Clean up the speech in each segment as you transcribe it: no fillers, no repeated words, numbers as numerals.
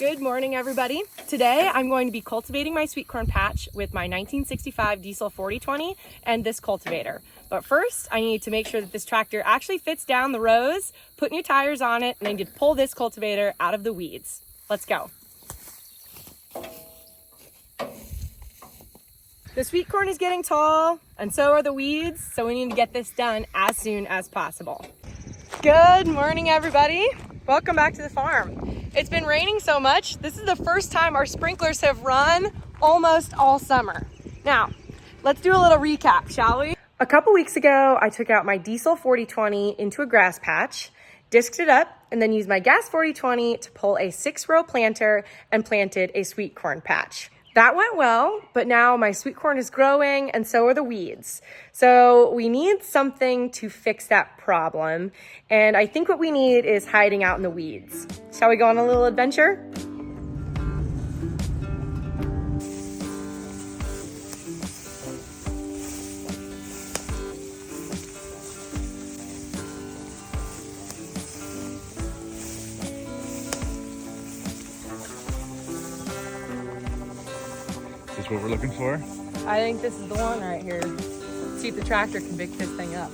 Good morning, everybody. Today I'm going to be cultivating my sweet corn patch with my 1965 diesel 4020 and this cultivator. But first I need to make sure that this tractor actually fits down the rows, put new tires on it, and I need to pull this cultivator out of the weeds. Let's go. The sweet corn is getting tall and so are the weeds, so we need to get this done as soon as possible. Good morning, everybody. Welcome back to the farm. It's been raining so much, this is the first time our sprinklers have run almost all summer. Now, let's do a little recap, shall we? A couple weeks ago, I took out my diesel 4020 into a grass patch, disked it up, and then used my gas 4020 to pull a 6-row planter and planted a sweet corn patch. That went well, but now my sweet corn is growing and so are the weeds. So we need something to fix that problem. And I think what we need is hiding out in the weeds. Shall we go on a little adventure? Is this what we're looking for? I think this is the one right here. Let's see if the tractor can pick this thing up.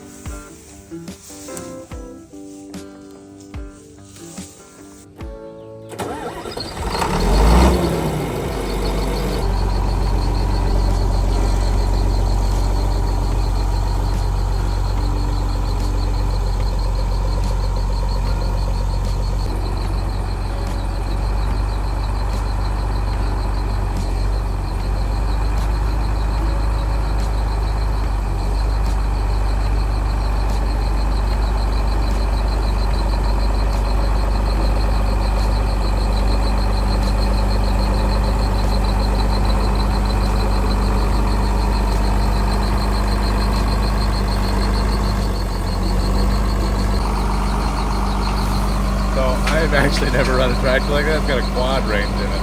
I've actually never run a tractor like that. It's got a quad range in it.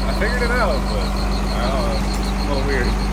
I figured it out, but I don't know, it's a little weird.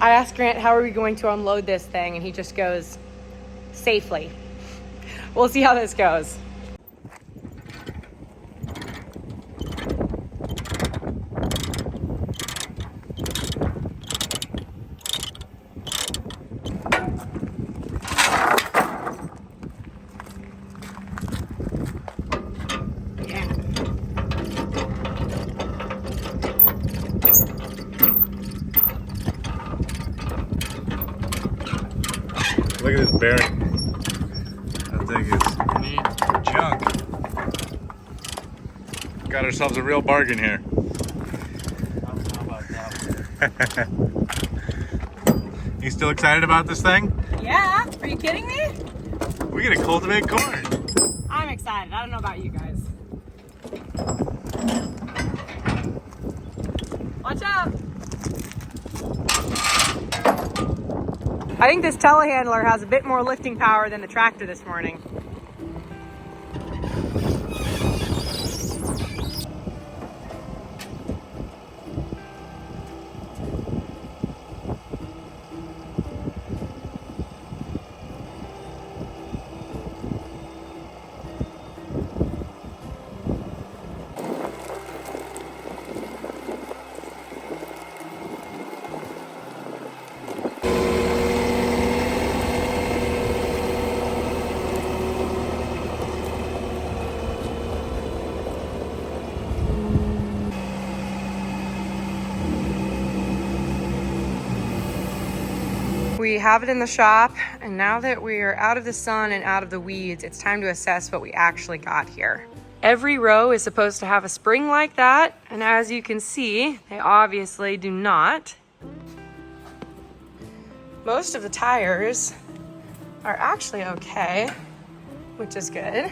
I asked Grant, how are we going to unload this thing? And he just goes, safely. We'll see how this goes. Look at this bearing. That thing is neat junk. Got ourselves a real bargain here. I don't know about that one. You still excited about this thing? Yeah, are you kidding me? We get to cultivate corn. I'm excited. I don't know about you guys. Watch out. I think this telehandler has a bit more lifting power than the tractor this morning. We have it in the shop, and now that we're out of the sun and out of the weeds, it's time to assess what we actually got here. Every row is supposed to have a spring like that, and as you can see, they obviously do not. Most of the tires are actually okay, which is good.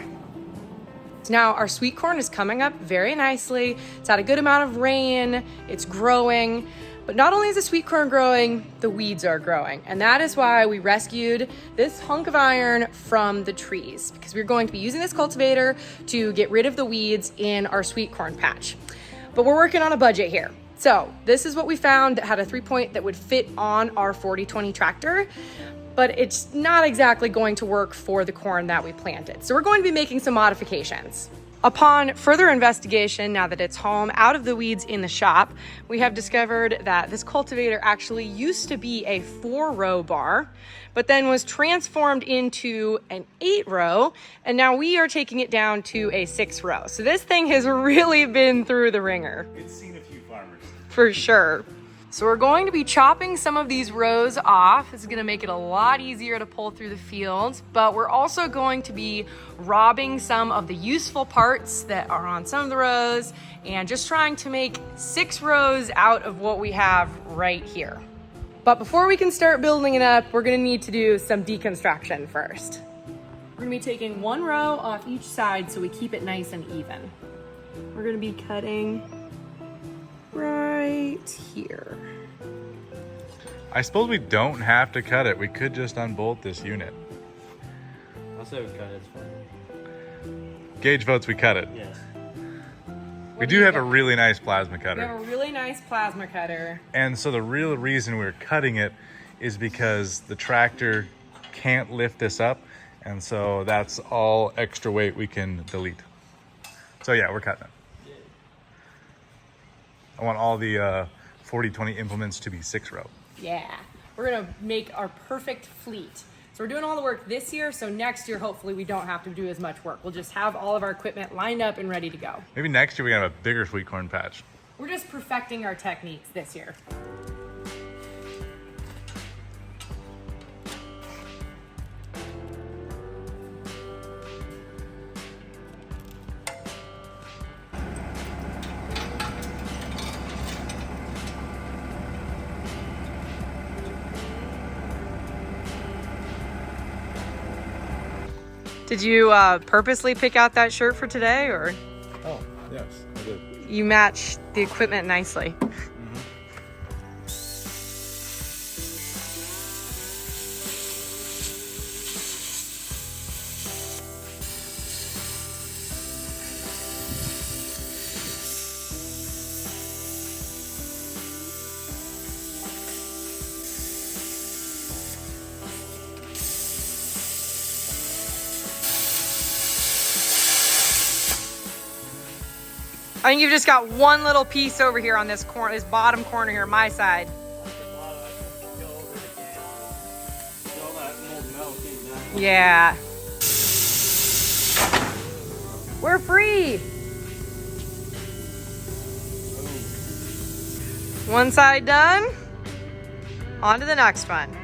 Now our sweet corn is coming up very nicely. It's had a good amount of rain, it's growing. But not only is the sweet corn growing, the weeds are growing. And that is why we rescued this hunk of iron from the trees, because we're going to be using this cultivator to get rid of the weeds in our sweet corn patch. But we're working on a budget here. So this is what we found that had a 3-point that would fit on our 4020 tractor, but it's not exactly going to work for the corn that we planted. So we're going to be making some modifications. Upon further investigation, now that it's home, out of the weeds in the shop, we have discovered that this cultivator actually used to be a 4-row bar, but then was transformed into an 8-row, and now we are taking it down to a 6-row. So this thing has really been through the ringer. It's seen a few farmers. For sure. So we're going to be chopping some of these rows off. This is going to make it a lot easier to pull through the fields, but we're also going to be robbing some of the useful parts that are on some of the rows and just trying to make 6 rows out of what we have right here. But before we can start building it up, we're going to need to do some deconstruction first. We're going to be taking 1 row off each side so we keep it nice and even. We're going to be cutting right here. I suppose we don't have to cut it. We could just unbolt this unit. I'll say we cut it. It's fine. Gage votes we cut it. Yes. We do have a really nice plasma We cutter. have a really nice plasma cutter. And so the real reason we're cutting it is because the tractor can't lift this up. And so that's all extra weight we can delete. So yeah, we're cutting it. I want all the 4020 implements to be 6-row. Yeah, we're gonna make our perfect fleet. So we're doing all the work this year, so next year, hopefully we don't have to do as much work. We'll just have all of our equipment lined up and ready to go. Maybe next year we have a bigger sweet corn patch. We're just perfecting our techniques this year. Did you purposely pick out that shirt for today, or? Oh, yes, I did. You match the equipment nicely. I think you've just got one little piece over here on this corner, this bottom corner here, my side. Yeah. We're free. One side done. On to the next one.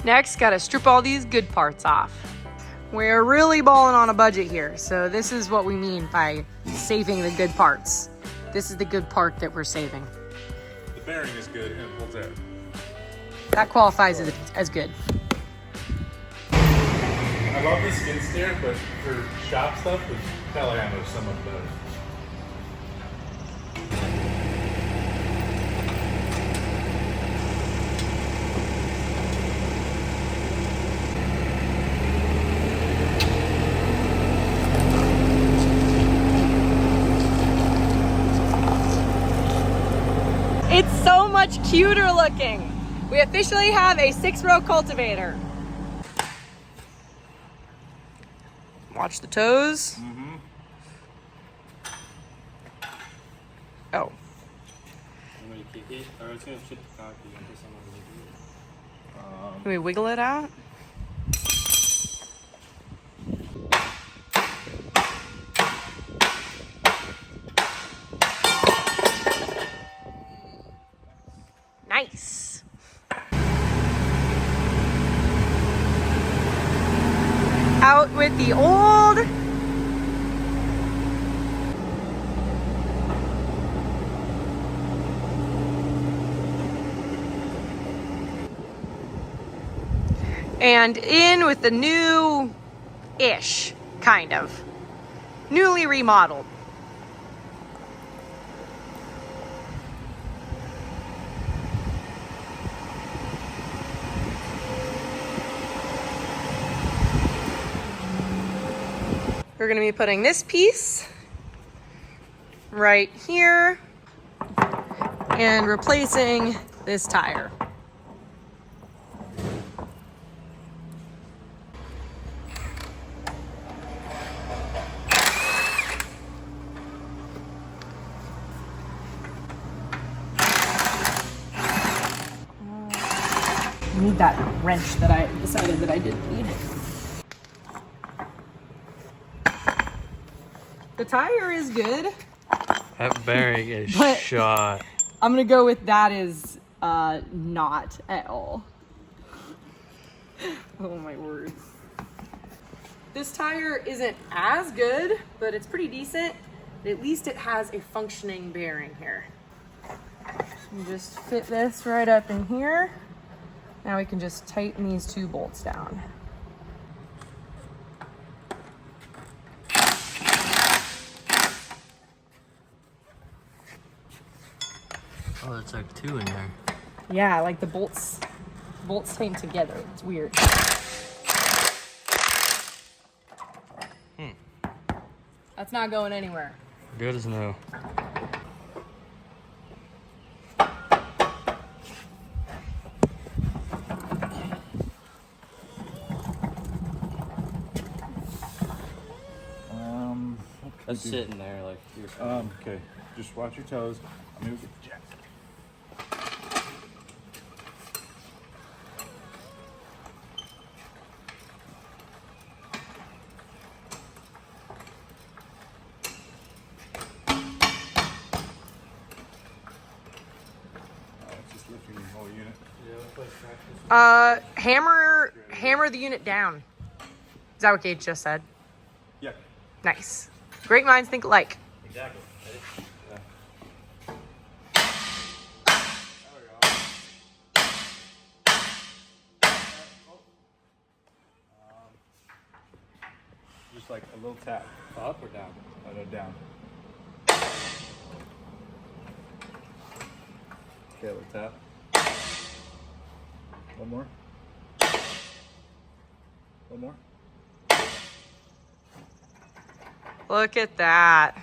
Next, gotta strip all these good parts off. We're really balling on a budget here, so this is what we mean by saving the good parts. This is the good part that we're saving. The bearing is good and it holds air. That qualifies as good. I love the skid steer, but for shop stuff, the telehandler is so much better. It's so much cuter looking. We officially have a 6-row cultivator. Watch the toes. Mm-hmm. Oh. I'm gonna kick it, or it's gonna chip the concrete into someone. Can we wiggle it out? Nice. Out with the old. And in with the new-ish, kind of. Newly remodeled. We're gonna be putting this piece right here and replacing this tire. I need that wrench that I decided that I didn't need. The tire is good. That bearing is But- shot. I'm gonna go with that is not at all. Oh my word. This tire isn't as good, but it's pretty decent. At least it has a functioning bearing here. You just fit this right up in here. Now we can just tighten these 2 bolts down. Oh, it's like 2 in there. Yeah, like the bolts tighten together. It's weird. That's not going anywhere. Good as no. That's sitting there like you're. Okay. Just watch your toes. I'm gonna get the jack. It's just lifting the whole unit. Hammer the unit down. Is that what Gage just said? Yeah. Nice. Great minds think alike. Exactly. Just like a little tap. Up or down? No, down. Okay, a little tap. One more. One more. Look at that.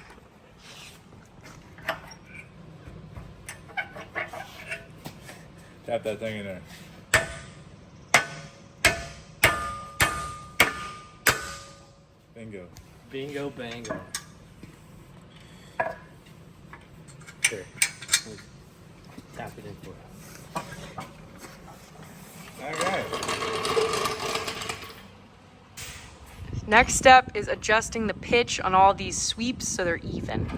Tap that thing in there. Bingo. Bingo bango. There. Tap it in for us. All right. Next step is adjusting the pitch on all these sweeps so they're even.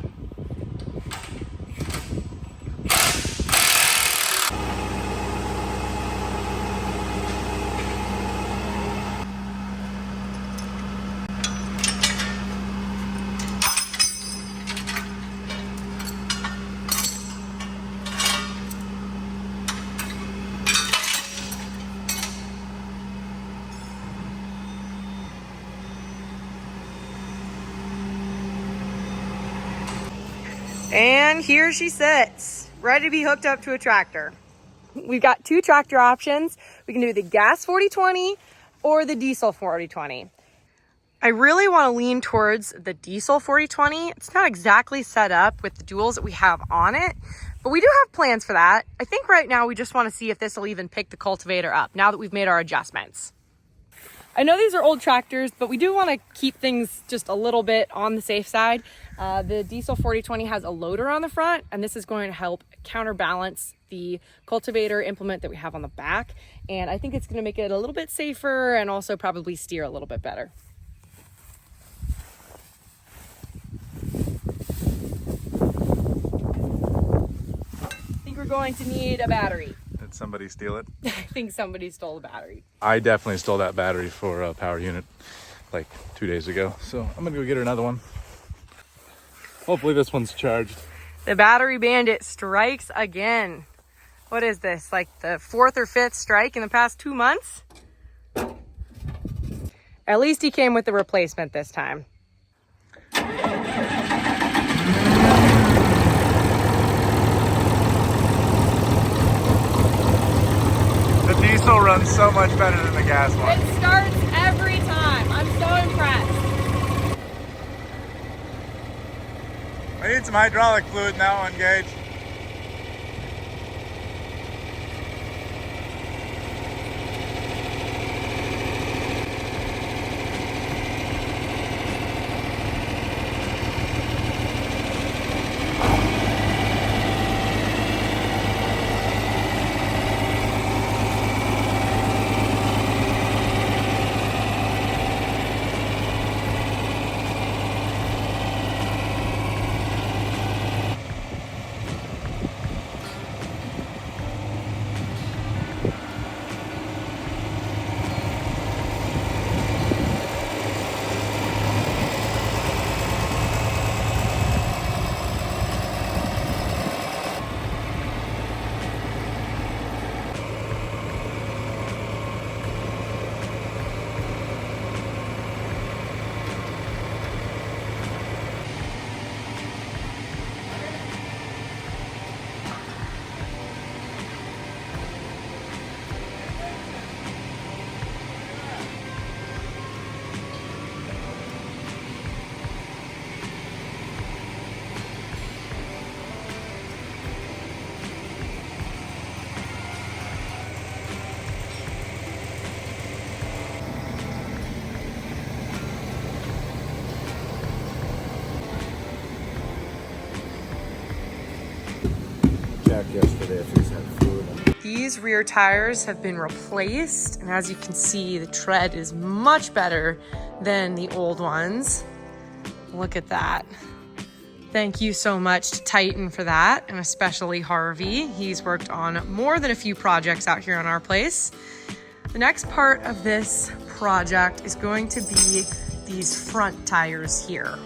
And here she sits, ready to be hooked up to a tractor. We've got two tractor options. We can do the gas 4020 or the diesel 4020. I really want to lean towards the diesel 4020. It's not exactly set up with the duals that we have on it, but we do have plans for that. I think right now we just want to see if this will even pick the cultivator up now that we've made our adjustments. I know these are old tractors, but we do want to keep things just a little bit on the safe side. The diesel 4020 has a loader on the front, and this is going to help counterbalance the cultivator implement that we have on the back. And I think it's going to make it a little bit safer and also probably steer a little bit better. I think we're going to need a battery. Did somebody steal it? I think somebody stole the battery. I definitely stole that battery for a power unit like 2 days ago. So I'm gonna go get her another one. Hopefully this one's charged. The battery bandit strikes again. What is this, like the 4th or 5th strike in the past 2 months? At least he came with the replacement this time. The diesel runs so much better than the gas one. It starts every time. I'm so impressed. I need some hydraulic fluid in that one, Gage. Yesterday, if he's had fluid. These rear tires have been replaced, and as you can see, the tread is much better than the old ones. Look at that. Thank you so much to Titan for that, and especially Harvey. He's worked on more than a few projects out here on our place. The next part of this project is going to be these front tires here.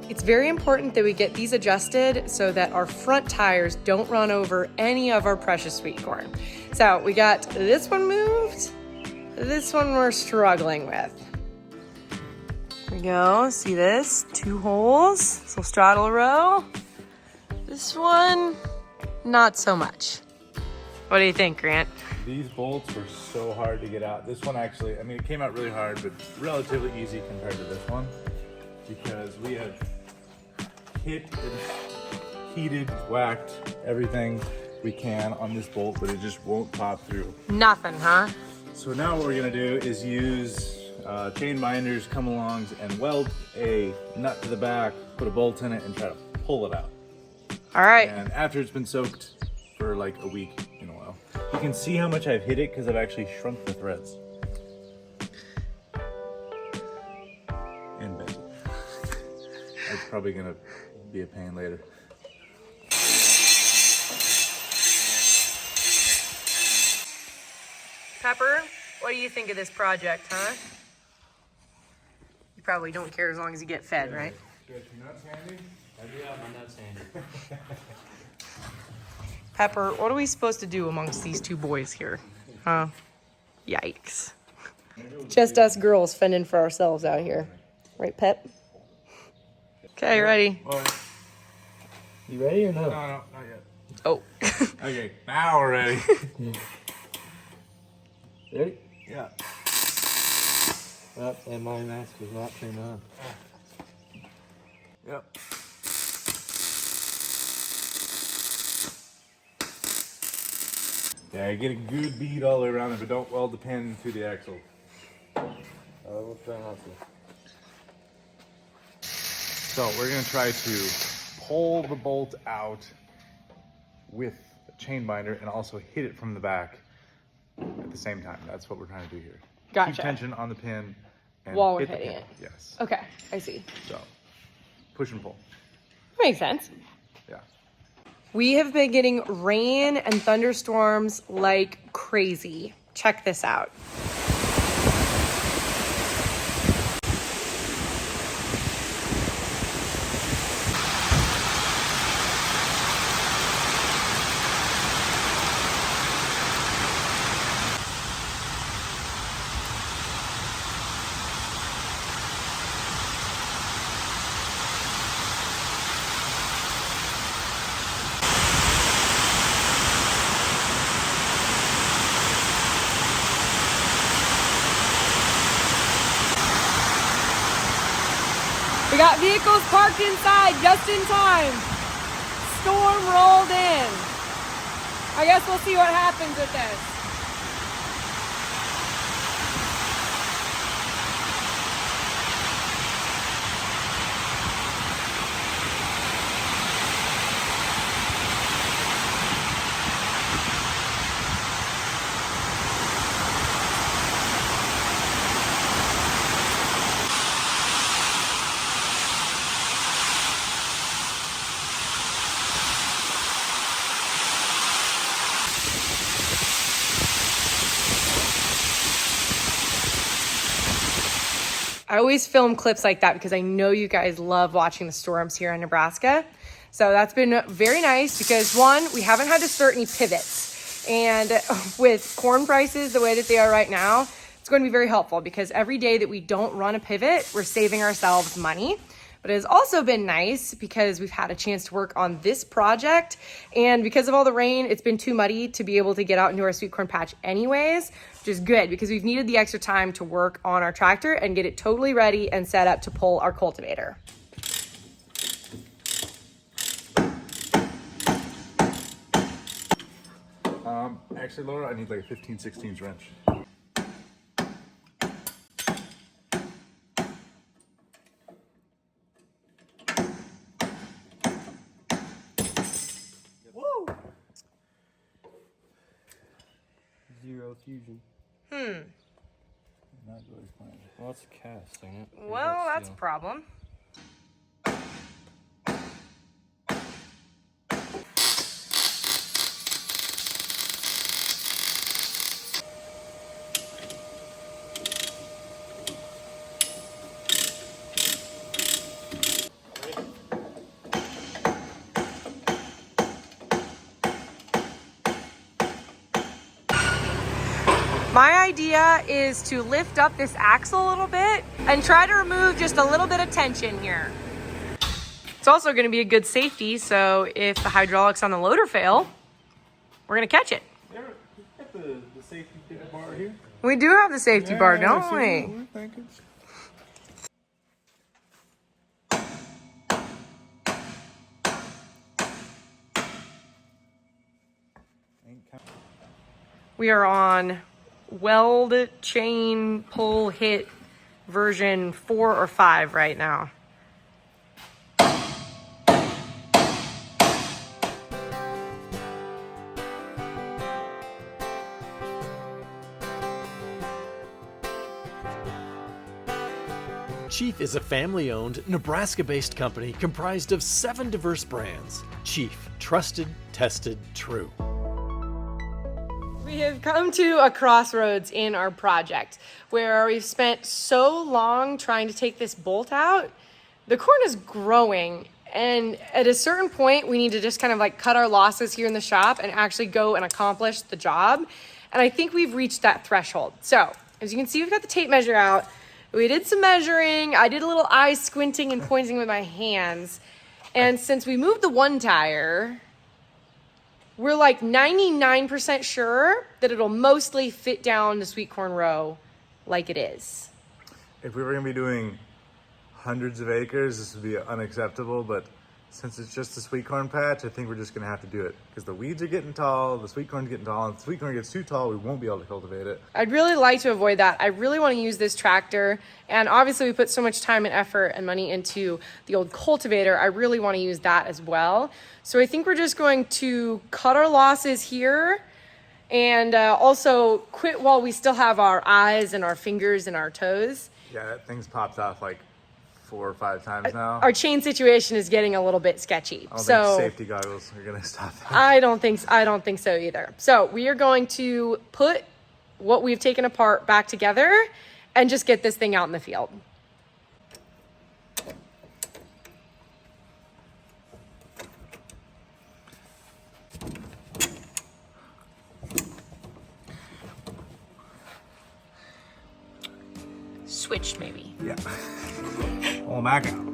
It's very important that we get these adjusted so that our front tires don't run over any of our precious sweet corn. So we got this one moved. This one we're struggling with. There we go, see this? 2 holes, so straddle row. This one, not so much. What do you think, Grant? These bolts were so hard to get out. This one actually, I mean, it came out really hard, but relatively easy compared to this one, because we have hit and heated, whacked everything we can on this bolt, but it just won't pop through. Nothing, huh? So now what we're gonna do is use chain binders, come alongs, and weld a nut to the back, put a bolt in it, and try to pull it out. All right. And after it's been soaked for like a week in a while, you can see how much I've hit it because I've actually shrunk the threads. And bent it. It's probably gonna be a pain later. Pepper, what do you think of this project, huh? You probably don't care as long as you get fed, right? Yeah, my nuts handy. Pepper, what are we supposed to do amongst these two boys here? Huh? Yikes. Just us girls fending for ourselves out here. Right, Pep? Okay, ready? You ready or no? No, not yet. Oh. Okay, now we're ready. Ready? Yeah. Oh, and my mask was not turned on. Yep. Yeah, get a good bead all the way around it, but don't weld the pin to the axle. We'll try not to. So we're gonna try to pull the bolt out with a chain binder and also hit it from the back at the same time. That's what we're trying to do here. Gotcha. Keep tension on the pin and While we're hit the hitting pin. it. Yes. Okay, I see. So push and pull. Makes sense. Yeah. We have been getting rain and thunderstorms like crazy. Check this out. We got vehicles parked inside just in time. Storm rolled in. I guess we'll see what happens with this. I always film clips like that because I know you guys love watching the storms here in Nebraska. So that's been very nice because one, we haven't had to start any pivots. And with corn prices the way that they are right now, it's going to be very helpful because every day that we don't run a pivot, we're saving ourselves money. But it has also been nice because we've had a chance to work on this project. And because of all the rain, it's been too muddy to be able to get out into our sweet corn patch anyways, which is good because we've needed the extra time to work on our tractor and get it totally ready and set up to pull our cultivator. Actually, Laura, I need like a 15/16 wrench. Woo! Zero fusion. Not really fine. Well, that's a cast, ain't it? Well, that's a problem. My idea is to lift up this axle a little bit and try to remove just a little bit of tension here. It's also going to be a good safety, so if the hydraulics on the loader fail, we're going to catch it. You got the safety bar here? We do have the safety bar, don't we? We're thinking. We are on weld chain pull hit version 4 or 5 right now. Chief is a family-owned, Nebraska-based company comprised of 7 diverse brands. Chief, trusted, tested, true. We have come to a crossroads in our project where we've spent so long trying to take this bolt out. The corn is growing, and at a certain point, we need to just kind of like cut our losses here in the shop and actually go and accomplish the job. And I think we've reached that threshold. So, as you can see, we've got the tape measure out. We did some measuring. I did a little eye squinting and pointing with my hands. And since we moved the one tire, we're like 99% sure that it'll mostly fit down the sweet corn row like it is. If we were gonna be doing hundreds of acres, this would be unacceptable, but since it's just a sweet corn patch, I think we're just gonna have to do it because the weeds are getting tall, the sweet corn's getting tall, and if the sweet corn gets too tall, we won't be able to cultivate it. I'd really like to avoid that. I really want to use this tractor, and obviously we put so much time and effort and money into the old cultivator. I really want to use that as well. So I think we're just going to cut our losses here and also quit while we still have our eyes and our fingers and our toes. Yeah, that thing's popped off like 4 or 5 times now. Our chain situation is getting a little bit sketchy. I don't think safety goggles are gonna stop that. I don't think so either. So we are going to put what we've taken apart back together and just get this thing out in the field. Switched maybe. Yeah. Oh my God.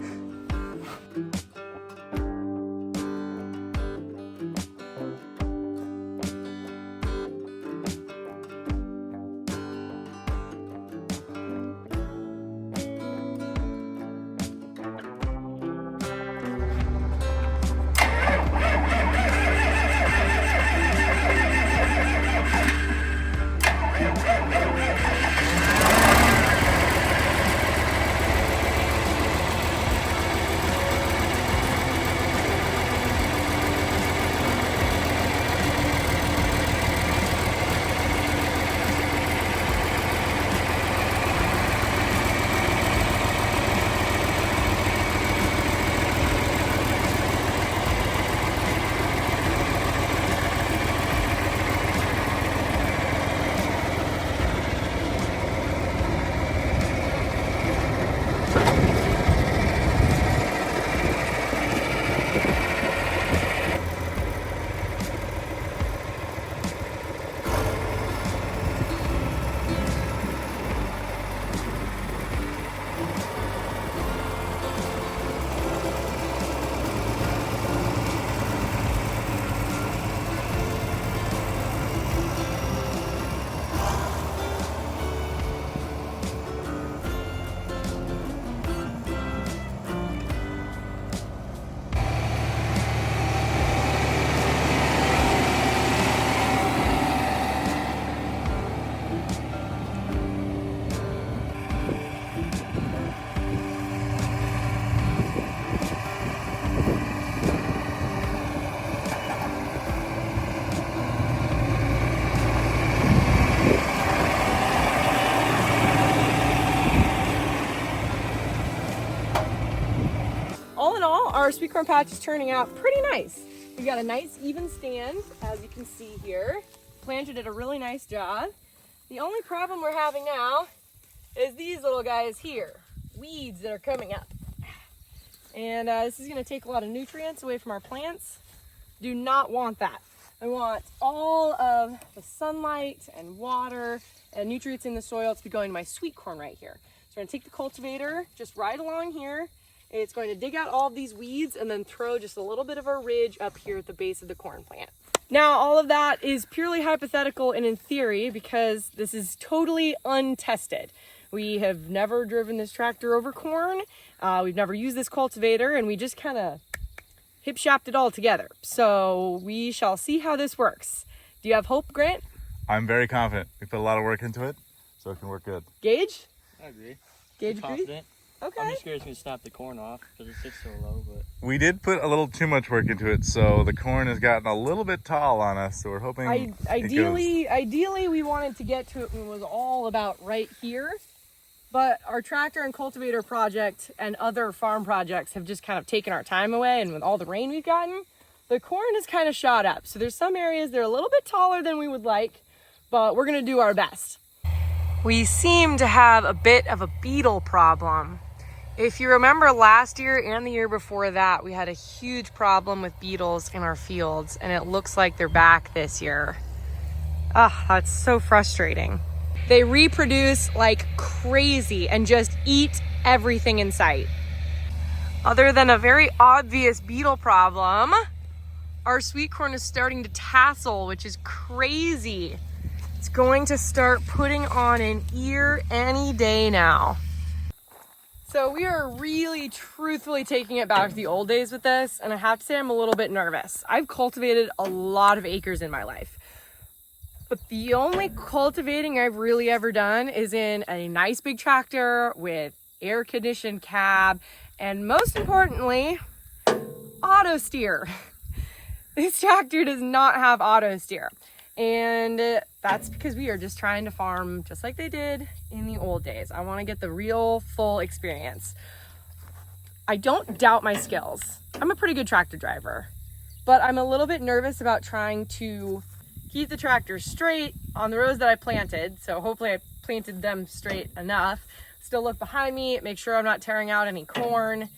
Our sweet corn patch is turning out pretty nice. We got a nice even stand, as you can see here. Planter did a really nice job. The only problem we're having now is these little guys here, weeds that are coming up. And this is gonna take a lot of nutrients away from our plants. Do not want that. I want all of the sunlight and water and nutrients in the soil to be going to my sweet corn right here. So we're gonna take the cultivator just right along here. It's going to dig out all of these weeds and then throw just a little bit of a ridge up here at the base of the corn plant. Now, all of that is purely hypothetical and in theory because this is totally untested. We have never driven this tractor over corn. We've never used this cultivator, and we just kind of hip-shopped it all together. So we shall see how this works. Do you have hope, Grant? I'm very confident. We put a lot of work into it, so it can work good. Gage? I agree. Gage I'm agrees? confident. Okay. I'm just scared it's going to snap the corn off because it sits so low. But We did put a little too much work into it, so the corn has gotten a little bit tall on us, so we're hoping Ideally, we wanted to get to it when it was all about right here. But our tractor and cultivator project and other farm projects have just kind of taken our time away, and with all the rain we've gotten, the corn is kind of shot up. So there's some areas that are a little bit taller than we would like, but we're gonna do our best. We seem to have a bit of a beetle problem. If you remember last year and the year before that, we had a huge problem with beetles in our fields, and it looks like they're back this year. Ah, that's so frustrating. They reproduce like crazy and just eat everything in sight. Other than a very obvious beetle problem, our sweet corn is starting to tassel, which is crazy. It's going to start putting on an ear any day now. So we are really truthfully taking it back to the old days with this, and I have to say I'm a little bit nervous. I've cultivated a lot of acres in my life, but the only cultivating I've really ever done is in a nice big tractor with air conditioned cab, and most importantly, auto steer. This tractor does not have auto steer. And that's because we are just trying to farm just like they did in the old days. I want to get the real full experience. I don't doubt my skills. I'm a pretty good tractor driver, but I'm a little bit nervous about trying to keep the tractor straight on the rows that I planted. So hopefully I planted them straight enough. Still look behind me, make sure I'm not tearing out any corn.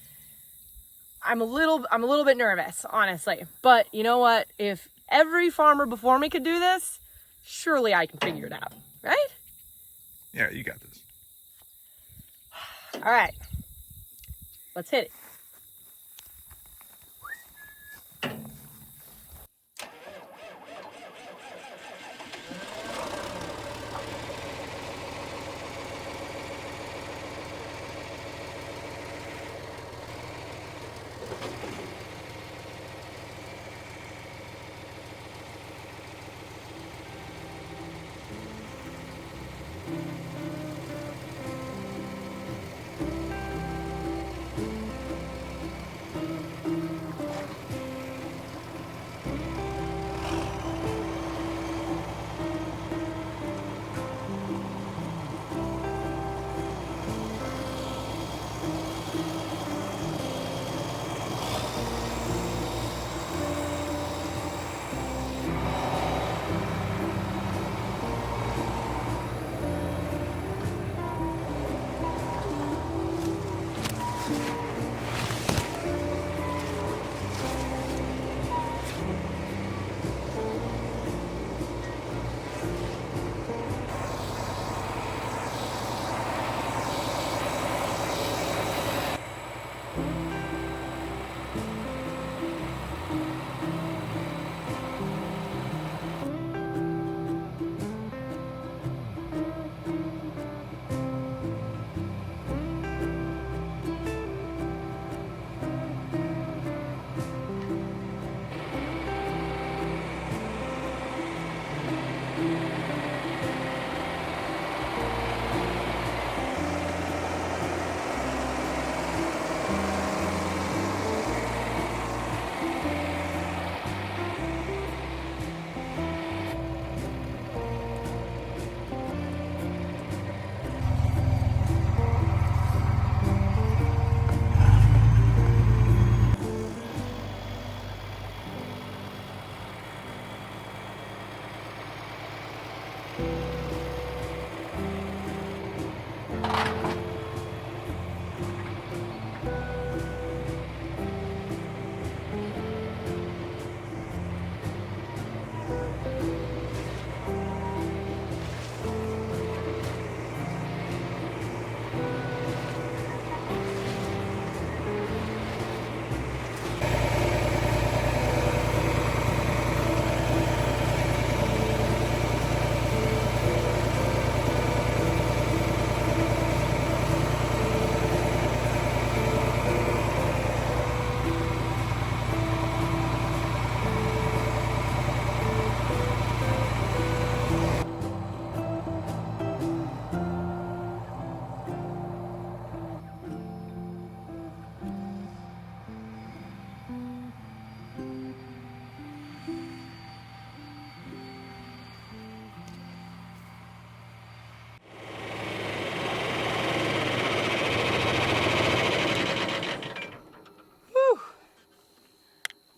I'm a little bit nervous, honestly. But you know what? If every farmer before me could do this, surely I can figure it out, right? Yeah, you got this. All right, let's hit it.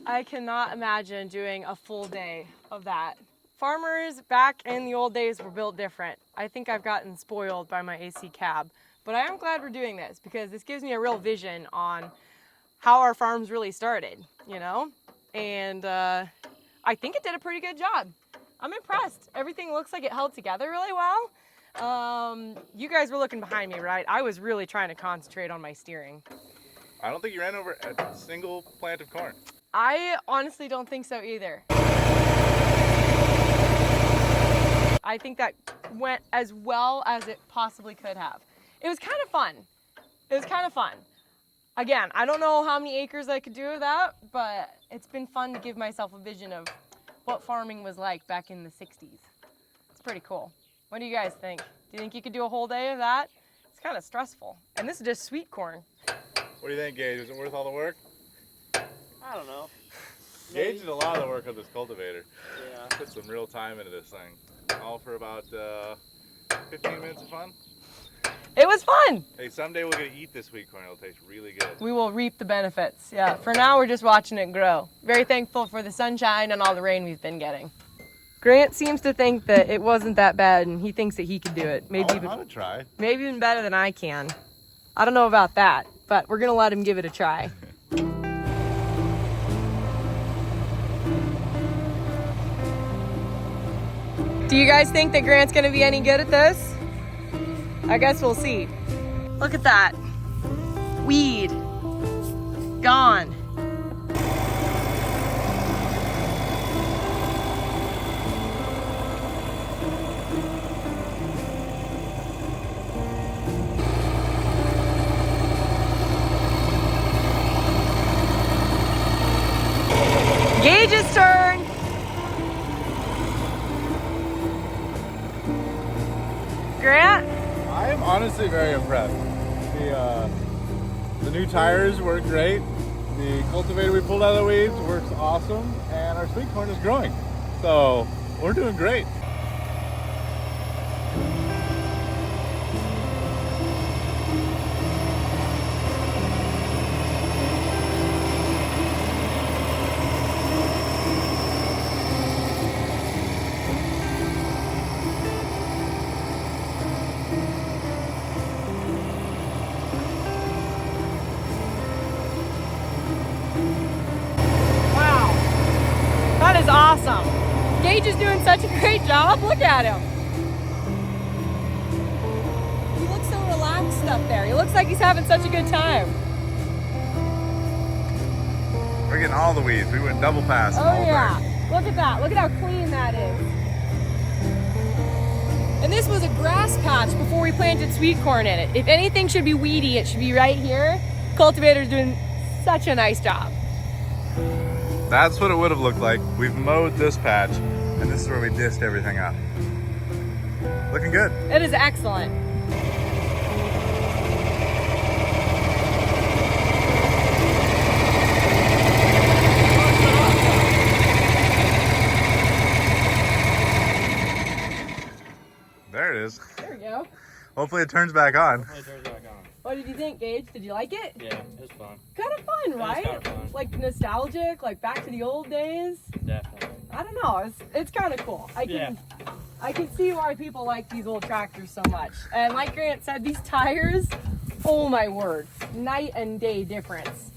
I cannot imagine doing a full day of that. Farmers back in the old days were built different. I think I've gotten spoiled by my AC cab, but I am glad we're doing this because this gives me a real vision on how our farms really started, you know? And I think it did a pretty good job. I'm impressed. Everything looks like it held together really well. You guys were looking behind me, right? I was really trying to concentrate on my steering. I don't think you ran over a single plant of corn. I honestly don't think so either. I think that went as well as it possibly could have. It was kind of fun. It was kind of fun. Again, I don't know how many acres I could do with that, but it's been fun to give myself a vision of what farming was like back in the 60s. It's pretty cool. What do you guys think? Do you think you could do a whole day of that? It's kind of stressful. And this is just sweet corn. What do you think, Gage? Is it worth all the work? I don't know. Gage did a lot of the work on this cultivator. Yeah. Put some real time into this thing. All for about 15 minutes of fun. It was fun. Hey, someday we'll get to eat this sweet corn. It'll taste really good. We will reap the benefits. Yeah, for now we're just watching it grow. Very thankful for the sunshine and all the rain we've been getting. Grant seems to think that it wasn't that bad and he thinks that he could do it. Maybe I'll try. maybe even better than I can. I don't know about that, but we're gonna let him give it a try. Do you guys think that Grant's gonna be any good at this? I guess we'll see. Look at that. Weed. Gone. Gage's turn. Grant? I am honestly very impressed. The new tires work great. The cultivator we pulled out of the weeds works awesome, and our sweet corn is growing. So we're doing great. That is awesome. Gage is doing such a great job. Look at him. He looks so relaxed up there. He looks like he's having such a good time. We're getting all the weeds. We went double pass. Oh yeah. Look at that. Look at how clean that is. And this was a grass patch before we planted sweet corn in it. If anything should be weedy, it should be right here. Cultivator's doing such a nice job. That's what it would have looked like. We've mowed this patch, and this is where we dished everything up. Looking good. It is excellent. There it is. There we go. Hopefully it turns back on. It turns back on. What did you think, Gage? Did you like it? Yeah, it was fun. Kind of fun, right? kinda fun. Like nostalgic, like back to the old days. Definitely. I don't know. It's kind of cool. I can see why people like these old tractors so much. And like Grant said, these tires, oh my word, night and day difference.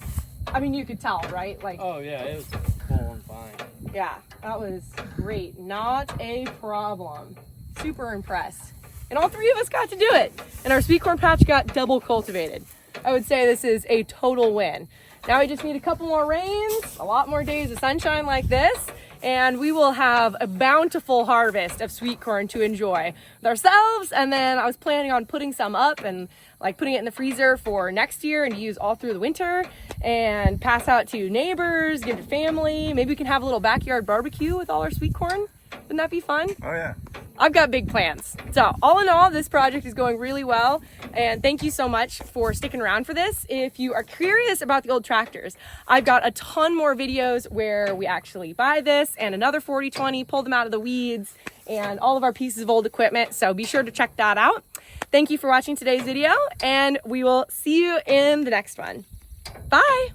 I mean, you could tell, right? Like, Oh yeah, it was full and fine. yeah, that was great. Not a problem. Super impressed. And all three of us got to do it. And our sweet corn patch got double cultivated. I would say this is a total win. Now we just need a couple more rains, a lot more days of sunshine like this, and we will have a bountiful harvest of sweet corn to enjoy with ourselves. And then I was planning on putting some up and like putting it in the freezer for next year and use all through the winter and pass out to neighbors, give to family. Maybe we can have a little backyard barbecue with all our sweet corn. Wouldn't that be fun? Oh yeah. I've got big plans. So all in all, this project is going really well. And thank you so much for sticking around for this. If you are curious about the old tractors, I've got a ton more videos where we actually buy this and another 4020, pull them out of the weeds and all of our pieces of old equipment. So be sure to check that out. Thank you for watching today's video and we will see you in the next one. Bye.